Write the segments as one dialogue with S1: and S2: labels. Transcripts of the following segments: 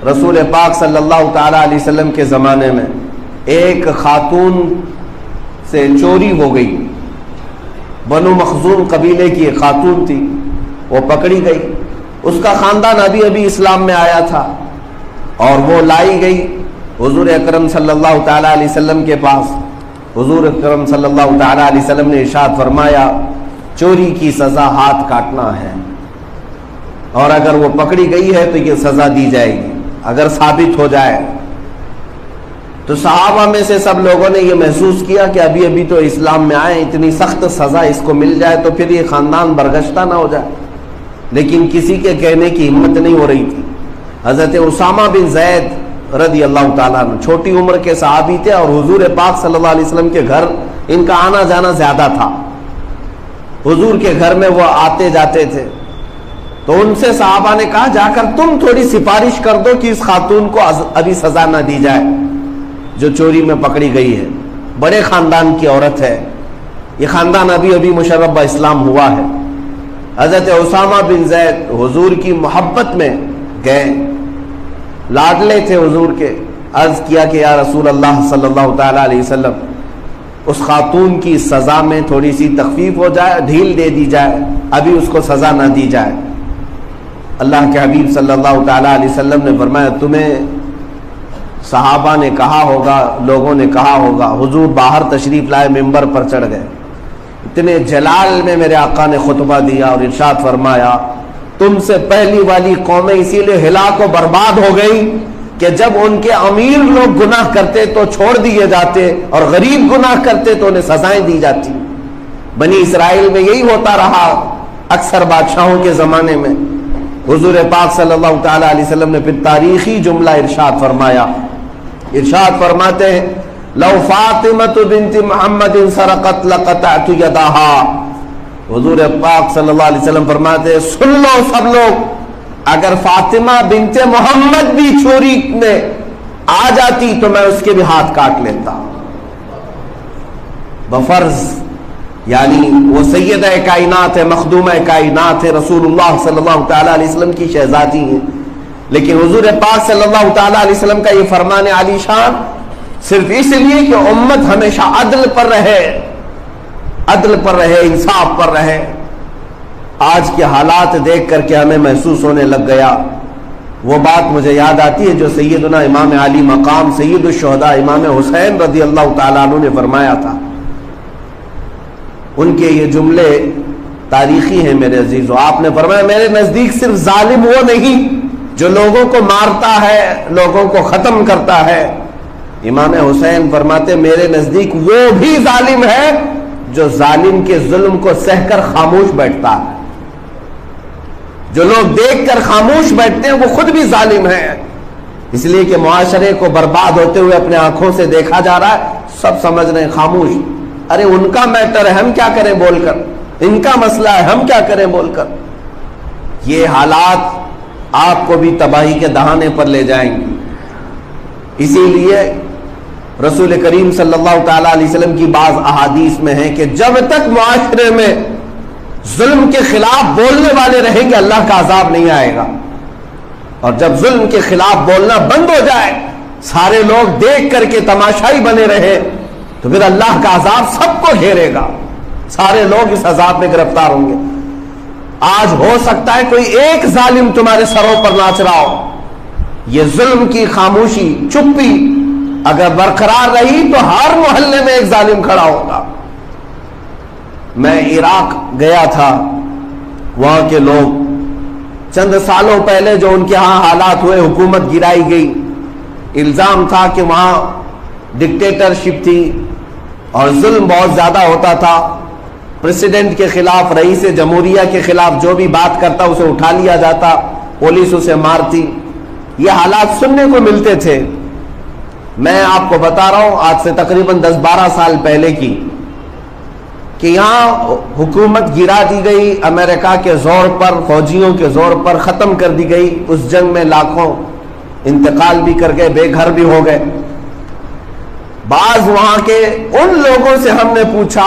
S1: رسول پاک صلی اللہ تعالی علیہ وسلم کے زمانے میں ایک خاتون سے چوری ہو گئی. بنو مخزوم قبیلے کی ایک خاتون تھی، وہ پکڑی گئی. اس کا خاندان ابھی اسلام میں آیا تھا اور وہ لائی گئی حضور اکرم صلی اللہ تعالی علیہ وسلم کے پاس. حضور اکرم صلی اللہ تعالی علیہ وسلم نے ارشاد فرمایا چوری کی سزا ہاتھ کاٹنا ہے، اور اگر وہ پکڑی گئی ہے تو یہ سزا دی جائے گی اگر ثابت ہو جائے. تو صحابہ میں سے سب لوگوں نے یہ محسوس کیا کہ ابھی تو اسلام میں آئے، اتنی سخت سزا اس کو مل جائے تو پھر یہ خاندان برگشتہ نہ ہو جائے. لیکن کسی کے کہنے کی ہمت نہیں ہو رہی تھی. حضرت اسامہ بن زید رضی اللہ تعالیٰ عنہ چھوٹی عمر کے صحابی تھے، اور حضور پاک صلی اللہ علیہ وسلم کے گھر ان کا آنا جانا زیادہ تھا. حضور کے گھر میں وہ آتے جاتے تھے. تو ان سے صحابہ نے کہا جا کر تم تھوڑی سفارش کر دو کہ اس خاتون کو ابھی سزا نہ دی جائے جو چوری میں پکڑی گئی ہے. بڑے خاندان کی عورت ہے، یہ خاندان ابھی مشرف با اسلام ہوا ہے. حضرت اسامہ بن زید حضور کی محبت میں گئے، لاڈلے تھے حضور کے. عرض کیا کہ یا رسول اللہ صلی اللہ تعالی علیہ وسلم اس خاتون کی سزا میں تھوڑی سی تخفیف ہو جائے، ڈھیل دے دی جائے، ابھی اس کو سزا نہ دی جائے. اللہ کے حبیب صلی اللہ تعالی علیہ وسلم نے فرمایا تمہیں صحابہ نے کہا ہوگا، لوگوں نے کہا ہوگا. حضور باہر تشریف لائے، ممبر پر چڑھ گئے. اتنے جلال میں میرے آقا نے خطبہ دیا اور ارشاد فرمایا تم سے پہلی والی قومیں اسی لیے ہلاک و برباد ہو گئی کہ جب ان کے امیر لوگ گناہ کرتے تو چھوڑ دیے جاتے، اور غریب گناہ کرتے تو انہیں سزائیں دی جاتی. بنی اسرائیل میں یہی ہوتا رہا اکثر بادشاہوں کے زمانے میں. حضور پاک صلی اللہ تعالی علیہ وسلم نے پھر تاریخی جملہ ارشاد فرمایا. ارشاد فرماتے ہیں لو فاطمہ بنت محمد سرقت لقطعت یدها. حضور پاک صلی اللہ علیہ وسلم فرماتے ہیں سن لو سب لوگ، اگر فاطمہ بنت محمد بھی چوری میں آ جاتی تو میں اس کے بھی ہاتھ کاٹ لیتا بفرض. یعنی وہ سیدہ کائنات ہے، مخدومہ کائنات ہے، رسول اللہ صلی اللہ تعالی علیہ وسلم کی شہزادی ہیں. لیکن حضور پاک صلی اللہ تعالی علیہ وسلم کا یہ فرمان عالی شان صرف اس لیے کہ امت ہمیشہ عدل پر رہے، عدل پر رہے، انصاف پر رہے. آج کے حالات دیکھ کر کے ہمیں محسوس ہونے لگ گیا. وہ بات مجھے یاد آتی ہے جو سیدنا امام علی مقام سید الشہداء امام حسین رضی اللہ تعالیٰ عنہ نے فرمایا تھا. ان کے یہ جملے تاریخی ہیں میرے عزیزو. آپ نے فرمایا میرے نزدیک صرف ظالم وہ نہیں جو لوگوں کو مارتا ہے، لوگوں کو ختم کرتا ہے. امام حسین فرماتے میرے نزدیک وہ بھی ظالم ہے جو ظالم کے ظلم کو سہ کر خاموش بیٹھتا ہے. جو لوگ دیکھ کر خاموش بیٹھتے ہیں وہ خود بھی ظالم ہیں. اس لیے کہ معاشرے کو برباد ہوتے ہوئے اپنے آنکھوں سے دیکھا جا رہا ہے، سب سمجھ رہے ہیں خاموش. ارے ان کا میٹر ہے، ہم کیا کریں بول کر، ان کا مسئلہ ہے، ہم کیا کریں بول کر. یہ حالات آپ کو بھی تباہی کے دہانے پر لے جائیں گے. اسی لیے رسول کریم صلی اللہ تعالی علیہ وسلم کی بعض احادیث میں ہے کہ جب تک معاشرے میں ظلم کے خلاف بولنے والے رہیں گے اللہ کا عذاب نہیں آئے گا. اور جب ظلم کے خلاف بولنا بند ہو جائے، سارے لوگ دیکھ کر کے تماشائی بنے رہے، تو پھر اللہ کا عذاب سب کو گھیرے گا، سارے لوگ اس عذاب میں گرفتار ہوں گے. آج ہو سکتا ہے کوئی ایک ظالم تمہارے سروں پر ناچ رہا ہو. یہ ظلم کی خاموشی، چپی اگر برقرار رہی تو ہر محلے میں ایک ظالم کھڑا ہوگا. میں عراق گیا تھا، وہاں کے لوگ چند سالوں پہلے جو ان کے ہاں حالات ہوئے، حکومت گرائی گئی، الزام تھا کہ وہاں ڈکٹیٹرشپ تھی اور ظلم بہت زیادہ ہوتا تھا. پریسیڈنٹ کے خلاف، رئیس جمہوریہ کے خلاف جو بھی بات کرتا اسے اٹھا لیا جاتا، پولیس اسے مارتی. یہ حالات سننے کو ملتے تھے. میں آپ کو بتا رہا ہوں آج سے تقریباً 10-12 سال پہلے کی، کہ یہاں حکومت گرا دی گئی امریکہ کے زور پر، فوجیوں کے زور پر ختم کر دی گئی. اس جنگ میں لاکھوں انتقال بھی کر گئے، بے گھر بھی ہو گئے. بعض وہاں کے ان لوگوں سے ہم نے پوچھا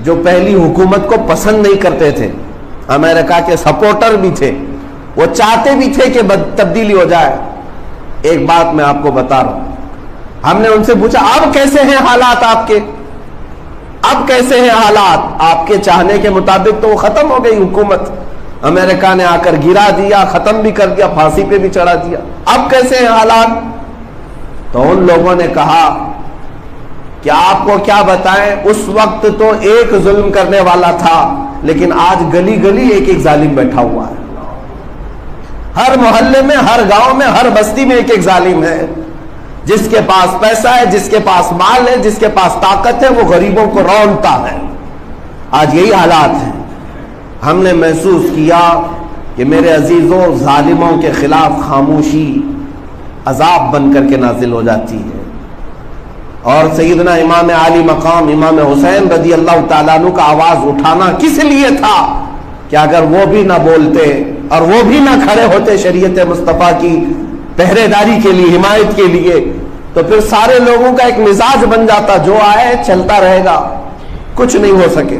S1: جو پہلی حکومت کو پسند نہیں کرتے تھے، امریکہ کے سپورٹر بھی تھے، وہ چاہتے بھی تھے کہ تبدیلی ہو جائے. ایک بات میں آپ کو بتا رہا ہوں، ہم نے ان سے پوچھا اب کیسے ہیں حالات آپ کے، اب کیسے ہیں حالات؟ آپ کے چاہنے کے مطابق تو وہ ختم ہو گئی حکومت، امریکہ نے آ کر گرا دیا، ختم بھی کر دیا، پھانسی پہ بھی چڑھا دیا، اب کیسے ہیں حالات؟ تو ان لوگوں نے کہا کہ آپ کو کیا بتائیں، اس وقت تو ایک ظلم کرنے والا تھا، لیکن آج گلی گلی ایک ایک ظالم بیٹھا ہوا ہے، ہر محلے میں، ہر گاؤں میں، ہر بستی میں ایک ایک ظالم ہے. جس کے پاس پیسہ ہے، جس کے پاس مال ہے، جس کے پاس طاقت ہے، وہ غریبوں کو رونتا ہے. آج یہی حالات ہیں. ہم نے محسوس کیا کہ میرے عزیزوں، ظالموں کے خلاف خاموشی عذاب بن کر کے نازل ہو جاتی ہے. اور سیدنا امام عالی مقام امام حسین رضی اللہ تعالیٰ عنہ کا آواز اٹھانا کس لیے تھا کہ اگر وہ بھی نہ بولتے اور وہ بھی نہ کھڑے ہوتے شریعت مصطفیٰ کی پہرے داری کے لیے، حمایت کے لیے، تو پھر سارے لوگوں کا ایک مزاج بن جاتا، جو آئے چلتا رہے گا، کچھ نہیں ہو سکے.